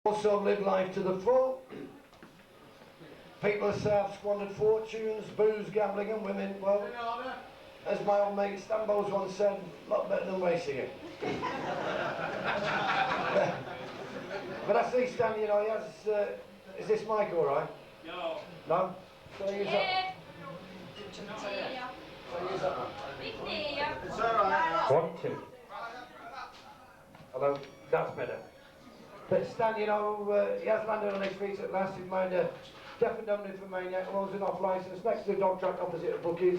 Also live life to the full. People say I've squandered fortunes, booze, gambling and women. Well, as my old mate Stan Bowles once said, a lot better than racing it. But I see Stan, you know, he has... is this mic all right? No. No? Shall I use that? Yeah. Shall I use that one? It's alright. 1, 2. Hello, that's better. But Stan, you know, he has landed on his feet at last. He's made a deaf and dumb for Maniac, owns an off licence next to the dog track opposite of Bookies.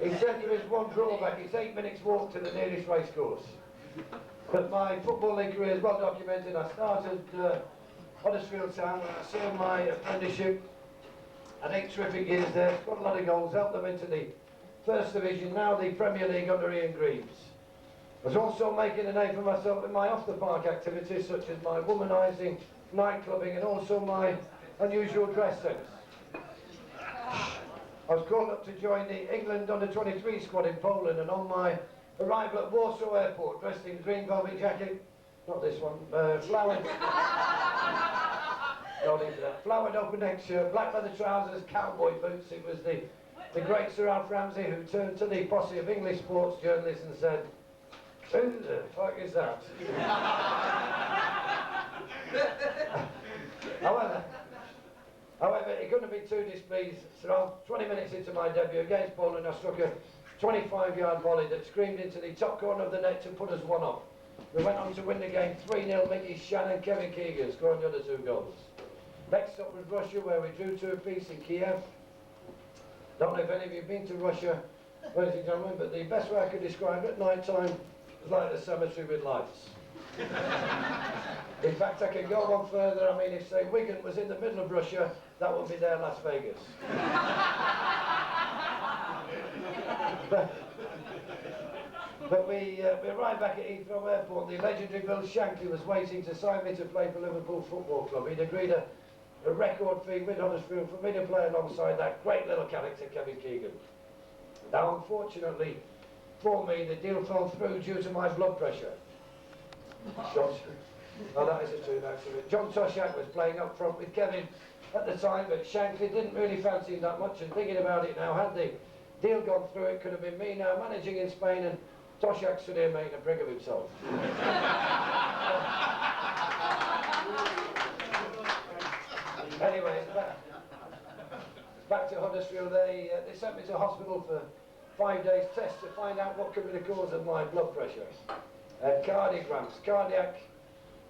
He said there is one drawback. It's 8 minutes walk to the nearest racecourse. But my football league career is well documented. I started Huddersfield Town when I served my apprenticeship. I had 8 terrific years there, scored a lot of goals, helped them into the First Division, now the Premier League under Ian Greaves. I was also making a name for myself in my off-the-park activities such as my womanising, nightclubbing and also my unusual dress sense. I was called up to join the England under-23 squad in Poland, and on my arrival at Warsaw Airport dressed in green velvet jacket, not this one, flowered, not into that, flowered open neck shirt, black leather trousers, cowboy boots. It was the great Sir Alf Ramsey who turned to the posse of English sports journalists and said, "Who the fuck is that?" However, he couldn't be too displeased. So 20 minutes into my debut against Poland, I struck a 25-yard volley that screamed into the top corner of the net to put us 1-0. We went on to win the game 3-0, Mickey Shannon, Kevin Keegan scoring the other 2 goals. Next up was Russia, where we drew 2 apiece in Kiev. Don't know if any of you have been to Russia, ladies and gentlemen, but the best way I could describe it at night time was like the cemetery with lights. In fact, I can go one further. I mean, if, say, Wigan was in the middle of Russia, that would be their Las Vegas. but we arrived back at Heathrow Airport. The legendary Bill Shankly was waiting to sign me to play for Liverpool Football Club. He'd agreed a record fee with Huddersfield for me to play alongside that great little character, Kevin Keegan. Now, unfortunately for me, the deal fell through due to my blood pressure. Oh, that isn't true, actually. John Toshak was playing up front with Kevin at the time, but Shankly didn't really fancy him that much, and thinking about it now, had the deal gone through, it could have been me now managing in Spain, and Toshak stood here making a prig of himself. Anyway, back to Huddersfield. They sent me to hospital for 5 days tests to find out what could be the cause of my blood pressure. Cardiograms, cardiac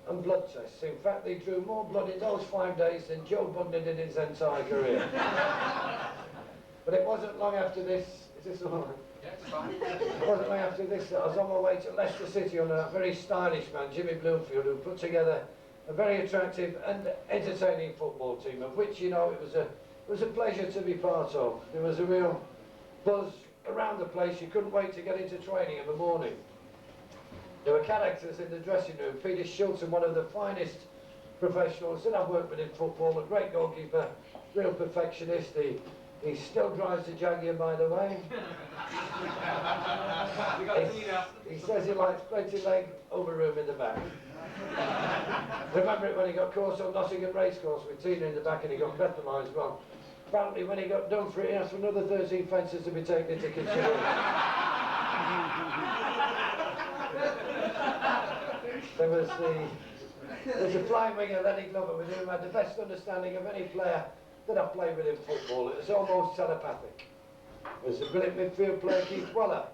and blood tests. In fact, they drew more blood in those 5 days than Joe Budden did in his entire career. But it wasn't long after this, is this all right? Yeah, it's fine. It wasn't long after this that I was on my way to Leicester City on a very stylish man, Jimmy Bloomfield, who put together a very attractive and entertaining football team, of which, you know, it was a pleasure to be part of. There was a real buzz around the place. You couldn't wait to get into training in the morning. There were characters in the dressing room. Peter Shilton, one of the finest professionals that I've worked with in football, a great goalkeeper, real perfectionist. He still drives the Jaguar, by the way. He says he likes plenty leg over room in the back. Remember it when he got caught on Nottingham Racecourse with Tina in the back and he got penalised. Well, apparently when he got done for it, he asked for another 13 fences to be taken into consideration. There's a flying winger, Lenny Glover, with whom I had the best understanding of any player that I've played with in football. It was almost telepathic. There's a brilliant midfield player, Keith Weller.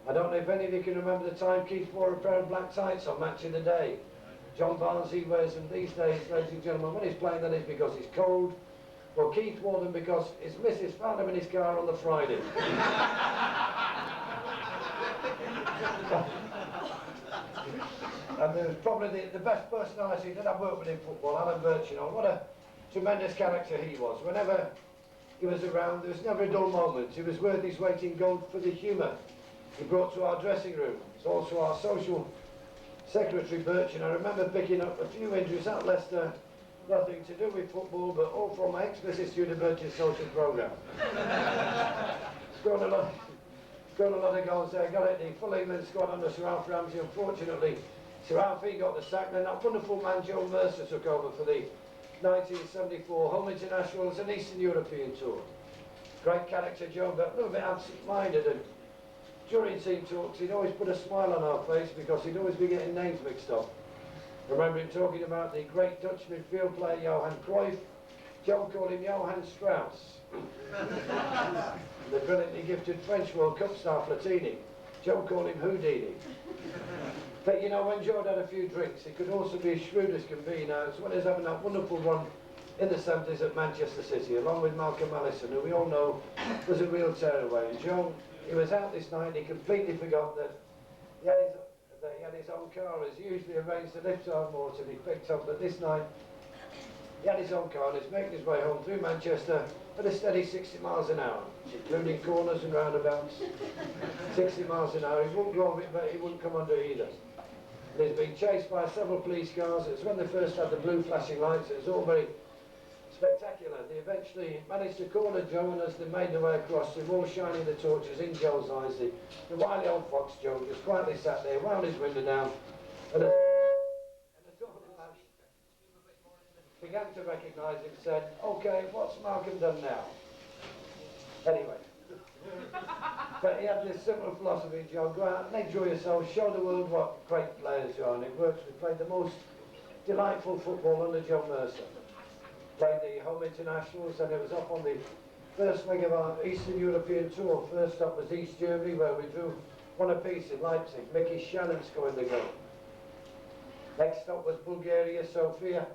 I don't know if any of you can remember the time Keith wore a pair of black tights on Match of the Day. John Barnes, he wears them these days, ladies and gentlemen. When he's playing, that is because he's cold. Well, Keith wore them because his missus found him in his car on the Friday. And there's probably the best personality that I've worked with in football, Alan Birch, you know. What a tremendous character he was. Whenever he was around, there was never a dull moment. He was worth his weight in gold for the humour he brought to our dressing room. He's also our social secretary, Birch, and I remember picking up a few injuries at Leicester, nothing to do with football, but all from my explicit student Birch's social programme. Scored scored a lot of goals there, got it the full England squad under Sir Alf Ramsey. Unfortunately, Sir Alfie got the sack, then that wonderful man Joe Mercer took over for the 1974 Home Internationals and Eastern European Tour. Great character Joe, but a little bit absent-minded, and during team talks he'd always put a smile on our face because he'd always be getting names mixed up. I remember him talking about the great Dutch midfield player Johan Cruyff. Joe called him Johann Strauss. The brilliantly gifted French World Cup star Platini. Joe called him Houdini. But you know, when Joe had a few drinks, he could also be as shrewd as can be now, as well as having that wonderful run in the 70s at Manchester City, along with Malcolm Allison, who we all know was a real tearaway. And Joe, he was out this night, he completely forgot that he had his own car, as usually arranged the lift more to be picked up, but this night he had his own car and he's making his way home through Manchester at a steady 60 miles an hour, including corners and roundabouts. 60 miles an hour, he wouldn't go over it, but he wouldn't come under either. And he's been chased by several police cars. It's when they first had the blue flashing lights, it was all very spectacular. They eventually managed to corner Joe, and as they made their way across, they were all shining the torches in Joe's eyes. The wily old fox Joe just quietly sat there, wound his window down, and the began to recognise him, said, "Okay, what's Malcolm done now?" Anyway. But he had this simple philosophy, Joe: go out and enjoy yourself, show the world what great players you are. And it works. We played the most delightful football under Joe Mercer. Played the home internationals, and it was up on the first leg of our Eastern European tour. First up was East Germany, where we drew one apiece in Leipzig. Mickey Shannon scored the goal. Next up was Bulgaria, Sofia,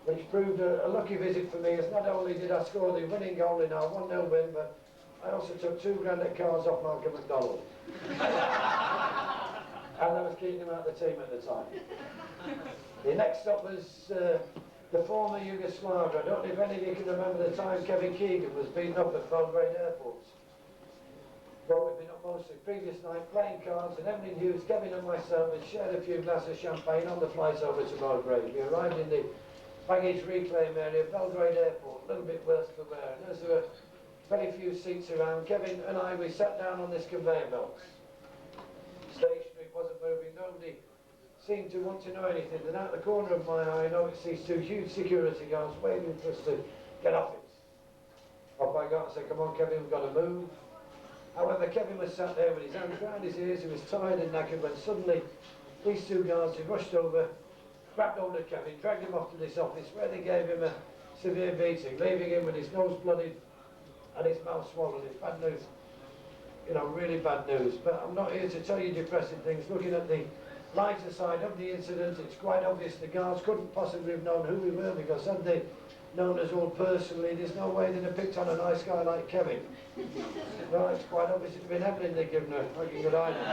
which proved a lucky visit for me, as not only did I score the winning goal in our 1-0 win, but I also took 2 granite cards off Malcolm McDonald. And I was keeping him out of the team at the time. The next up was the former Yugoslavia. I don't know if any of you can remember the time Kevin Keegan was beaten up at Belgrade Airport. Well, we'd been up most of the previous night playing cards, and Emily Hughes, Kevin and myself had shared a few glasses of champagne on the flight over to Belgrade. We arrived in the baggage reclaim area of Belgrade Airport, a little bit worse for wear, and as there were very few seats around, Kevin and I, we sat down on this conveyor belt. Stationary, it wasn't moving, nobody seemed to want to know anything. And out the corner of my eye, I noticed these 2 huge security guards waving for us to get off it. Off I got and said, "Come on, Kevin, we've got to move." However, Kevin was sat there with his hands round his ears. He was tired and knackered when suddenly these 2 guards, he rushed over, grabbed hold of Kevin, dragged him off to this office, where they gave him a severe beating, leaving him with his nose blooded and his mouth swollen. It's bad news, you know, really bad news. But I'm not here to tell you depressing things. Looking at the lighter side of the incident, it's quite obvious the guards couldn't possibly have known who we were, because had they known us all personally, there's no way they'd have picked on a nice guy like Kevin. Well, it's quite obvious it'd been Evelyn they'd given her. Fucking good idea.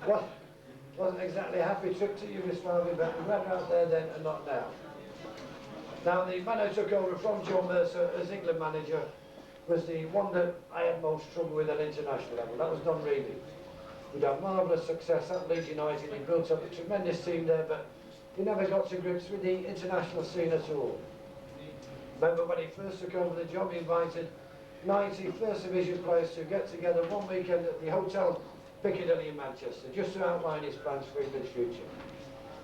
Well, wasn't exactly a happy trip to Yugoslavia, but we went out there then and not now. Now, the man who took over from Joe Mercer as England manager was the one that I had most trouble with at international level. That was Don Reilly. We'd had marvellous success at Leeds United. He built up a tremendous team there, but he never got to grips with the international scene at all. Remember when he first took over the job, he invited 90 First Division players to get together one weekend at the Hotel Piccadilly in Manchester, just to outline his plans for England's future.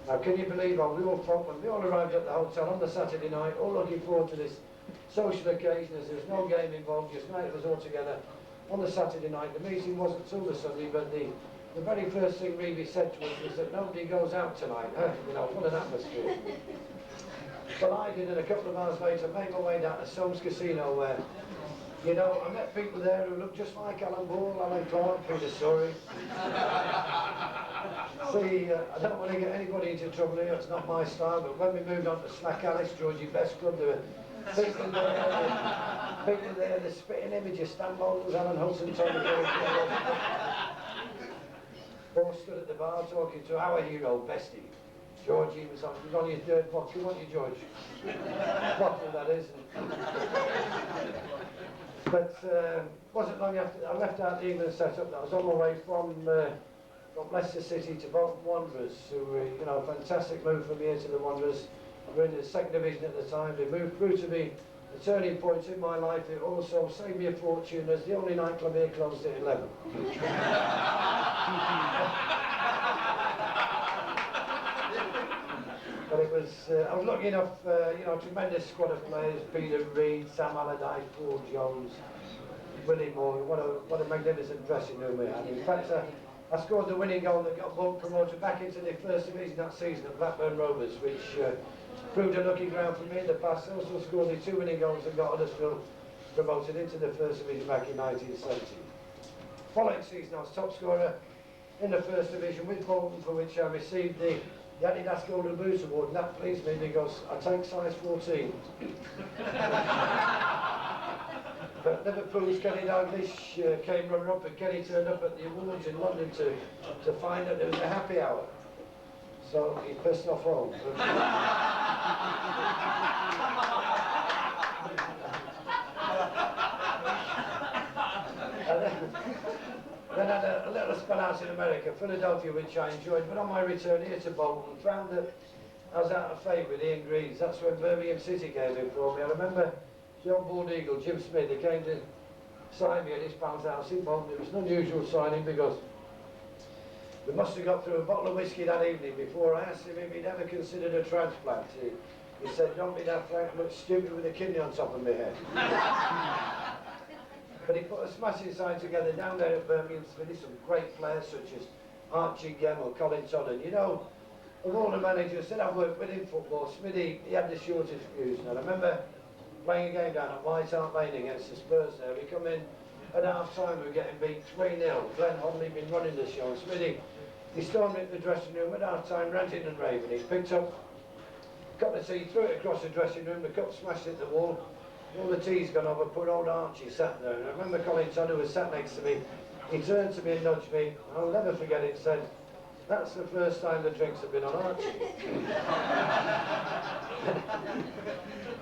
Now, can you believe how we all felt when we all arrived at the hotel on the Saturday night, all looking forward to this social occasion, as there was no game involved, just night was all together on the Saturday night. The meeting wasn't till the Sunday, but the very first thing Reeve said to us was that nobody goes out tonight, you know, what an atmosphere. Well, I did, and a couple of hours later made my way down to Soames Casino, where, you know, I met people there who looked just like Alan Ball, Alan Clark, Peter Storey. See, I don't want to get anybody into trouble here, it's not my style, but when we moved on to Slack Alice, Georgie Best Club, there were people there, the spitting image of Stan Moulters, Alan Hudson, Tony Gray. All stood at the bar talking to our hero, Bestie. Georgie was on your 3rd bottle, weren't you, George? Bottle, that is. But wasn't long after I left out the England setup that I was on my way from Leicester City to Bolton Wanderers, who were, you know, a fantastic move from here to the Wanderers. We were in the 2nd division at the time. They moved through to be the turning point in my life. It also saved me a fortune as the only nightclub here closed at 11. But it was, I was lucky enough, you know, tremendous squad of players, Peter Reid, Sam Allardyce, Paul Jones, Willie Moore. What a magnificent dressing room we had. In fact, I scored the winning goal that got Bolton promoted back into the first division that season at Blackburn Rovers, which proved a lucky ground for me in the past. I also scored the 2 winning goals that got Huddersfield promoted into the first division back in 1970. Following season, I was top scorer in the first division with Bolton, for which I received the Adidas Golden Boot Award, and that pleased me because I take size 14. But Liverpool's Kenny Dalglish came runner-up, and Kenny turned up at the awards in London to find that there was a happy hour. So he pissed off home. Then I had a little spell out in America, Philadelphia, which I enjoyed. But on my return here to Bolton, found that I was out of favour with Ian Greaves. That's when Birmingham City came in for me. I remember the old bald eagle, Jim Smith, he came to sign me at his pal's house in Bolton. It was an unusual signing because we must have got through a bottle of whiskey that evening before I asked him if he'd ever considered a transplant. He said, "Don't be that frank, I look stupid with a kidney on top of my head." But he put a smashing side together down there at Birmingham City, some great players such as Archie Gemmell, Colin Todd, and you know, of all the managers that I worked with in football, Smithy, he had the shortest fuse. And I remember playing a game down at White Hart Lane against the Spurs there. We come in at half time, we were getting beat 3-0. Glenn Hodley been running the show. Smithy, he stormed into the dressing room at half time, ranting and raving. He picked up a cup of tea, threw it across the dressing room, the cup smashed into the wall. All the tea's gone over, put old Archie sat there. And I remember Colin Todd, who was sat next to me, he turned to me and nudged me. I'll never forget it, said, "That's the first time the drinks have been on Archie."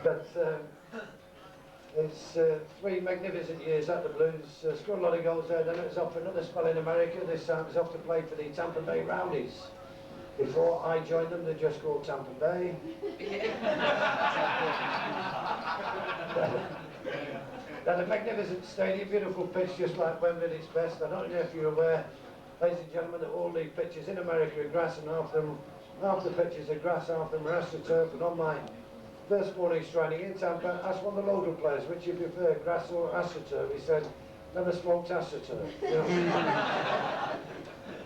But it's 3 magnificent years at the Blues. Scored a lot of goals there. Then it was off for another spell in America. This time it was off to play for the Tampa Bay Rowdies. Before I joined them, they just called Tampa Bay. They had a magnificent stadium, beautiful pitch, just like Wembley at its best. I don't know if you're aware, ladies and gentlemen, that all the pitches in America are grass, and half the pitches are grass, half of them are astroturf. And on my first morning's training in Tampa, I asked one of the local players, which you prefer, grass or astroturf? He said, "Never smoked astroturf." You know?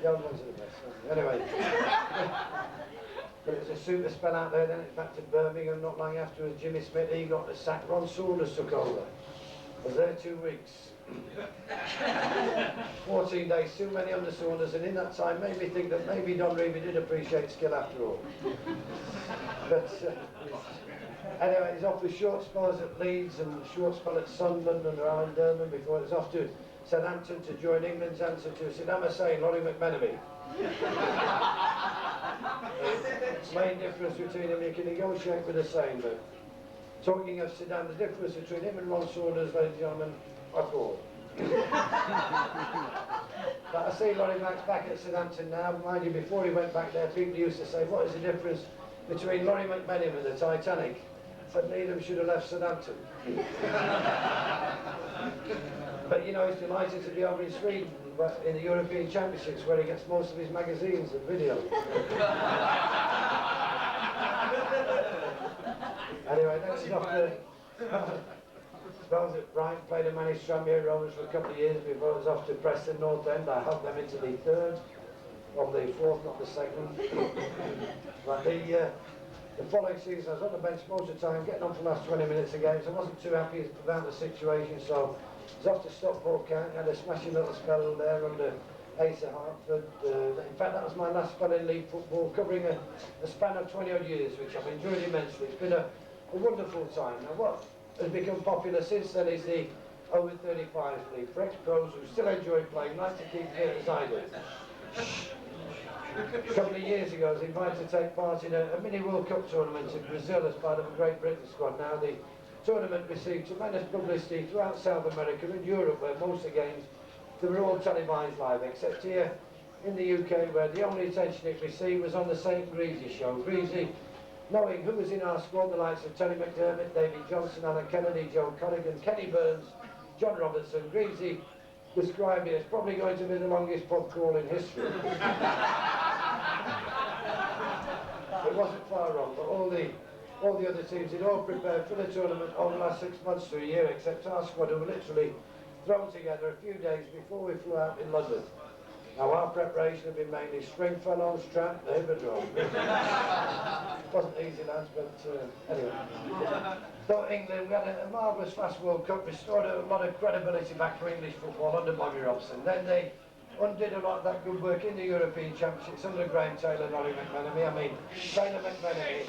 The old ones are the best. Anyway. But it was a super spell out there, then it's back to Birmingham. Not long afterwards, Jimmy Smith, he got the sack. Ron Saunders took over. I was there 2 weeks. 14 days, too many under Saunders, and in that time made me think that maybe Don Revie did appreciate skill after all. But anyway, he's off with short spells at Leeds and short spell at Sunderland and around Durham before it was off to Southampton to join England's answer to Saddam Hussein, Laurie McMenemy. Main difference between them, you can negotiate with the same, but talking of Saddam, the difference between him and Ron Saunders, ladies and gentlemen, I thought. But I see Laurie Mack's back at Southampton now. Mind you, before he went back there, people used to say, "What is the difference between Laurie McMenemy and the Titanic?" I said, "Neither should have left Southampton." But you know, he's delighted to be over in Sweden, in the European Championships, where he gets most of his magazines and videos. Anyway, then he's off to Spells at Brighton, played a managed Tranmere Rovers for a couple of years before it was off to Preston North End. I helped them into the 3rd, or the 4th, not the 2nd. But the following season I was on the bench most of the time, getting on for the last 20 minutes of games. I wasn't too happy about the situation, so I was off to Stockport County, had a smashing little spell there under Asa Hartford. In fact, that was my last spell in league football, covering a span of 20 odd years, which I've enjoyed immensely. It's been a wonderful time. Now, what has become popular since then is the over 35s league for ex-pros who still enjoy playing, like to keep fit as I do. A couple of years ago, I was invited to take part in a mini World Cup tournament in Brazil as part of a Great Britain squad. Now, the tournament received tremendous publicity throughout South America and Europe, where most of the games, they were all televised live, except here in the UK, where the only attention it received was on the St. Greasy show. Greasy knowing who was in our squad, the likes of Tony McDermott, David Johnson, Alan Kennedy, Joe Corrigan, Kenny Burns, John Robertson, Greavesy described me as probably going to be the longest pub crawl in history. It wasn't far wrong, but all the other teams had all prepared for the tournament over the last 6 months to a year, except our squad, who were literally thrown together a few days before we flew out in London. Now our preparation had been mainly Stringfellows, Trap, the Hippodrome. Wasn't easy, lads, but anyway. So England, we had a marvellous fast World Cup, restored a lot of credibility back to English football under Bobby Robson. Then they undid a lot of that good work in the European Championships under Graham Taylor and Ollie McMenemy. I mean, Taylor McMenemy,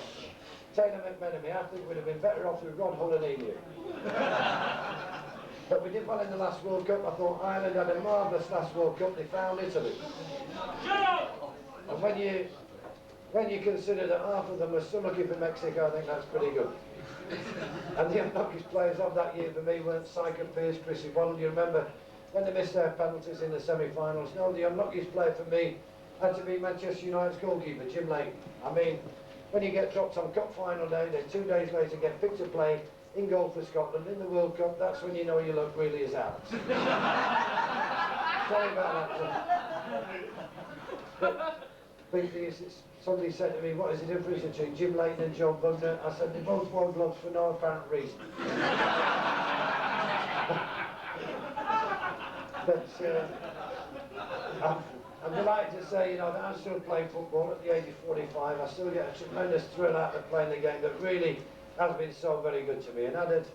I think would have been better off with Rod Hull and Emu. But we did well in the last World Cup. I thought Ireland had a marvellous last World Cup. They found Italy. And when you consider that half of them were still looking for Mexico, I think that's pretty good. And the unluckiest players of that year for me weren't Syker Pearce, Chrissy Bond. You remember when they missed their penalties in the semi-finals? No, the unluckiest player for me had to be Manchester United's goalkeeper, Jim Leighton. I mean, when you get dropped on Cup final day, then 2 days later get picked to play in goal for Scotland in the World Cup, that's when you know your luck really is out. Sorry about that. But somebody said to me, what is the difference between Jim Leighton and Joe Bugner? I said, they both wore gloves for no apparent reason. But I'm delighted to say, you know, that I'm still playing football at the age of 45. I still get a tremendous thrill out of playing the game that really has been so very good to me. And added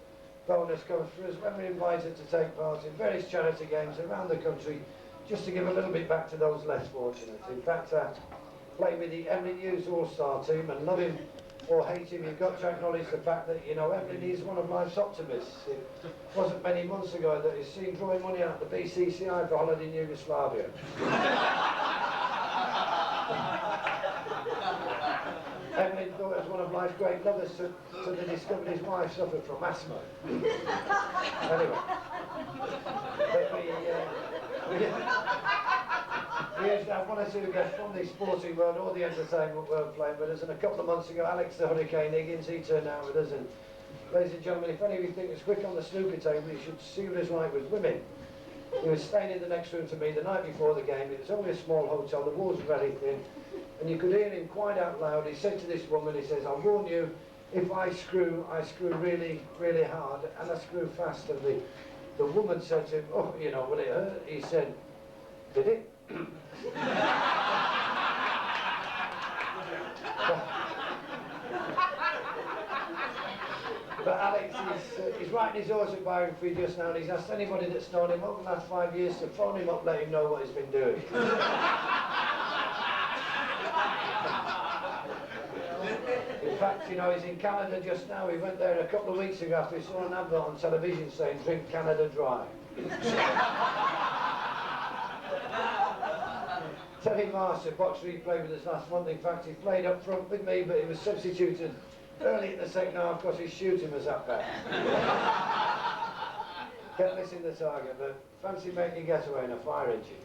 bonus comes for us when we're invited to take part in various charity games around the country, just to give a little bit back to those less fortunate. In fact, playing with the Emily News All-Star team, and love him or hate him, you've got to acknowledge the fact that, you know, Emily is one of life's optimists. It wasn't many months ago that he's seen drawing money out of the BCCI for holiday in Yugoslavia. Emily thought it was one of life's great lovers till they discovered his wife suffered from asthma. Anyway. But we used to have one or two guests from the sporting world or the entertainment world playing with us, and a couple of months ago Alex the Hurricane Higgins, he turned out with us. And ladies and gentlemen, if any of you think it's quick on the snooker table, you should see what it's like with women. He was staying in the next room to me the night before the game. It was only a small hotel, the walls were very thin, and you could hear him quite out loud. He said to this woman, he says, I'll warn you, if I screw really, really hard, and I screw fast. And the woman said to him, oh, you know, will it hurt? He said, did it? But Alex, he's writing his autobiography just now, and he's asked anybody that's known him over the last 5 years to phone him up, let him know what he's been doing. In fact, you know, he's in Canada just now. He went there a couple of weeks ago after he saw an advert on television saying, drink Canada dry. Terry Marsh, a boxer, he played with us last month. In fact, he played up front with me, but he was substituted early in the second half because his shooting was that bad. Kept missing the target, but fancy making a getaway in a fire engine.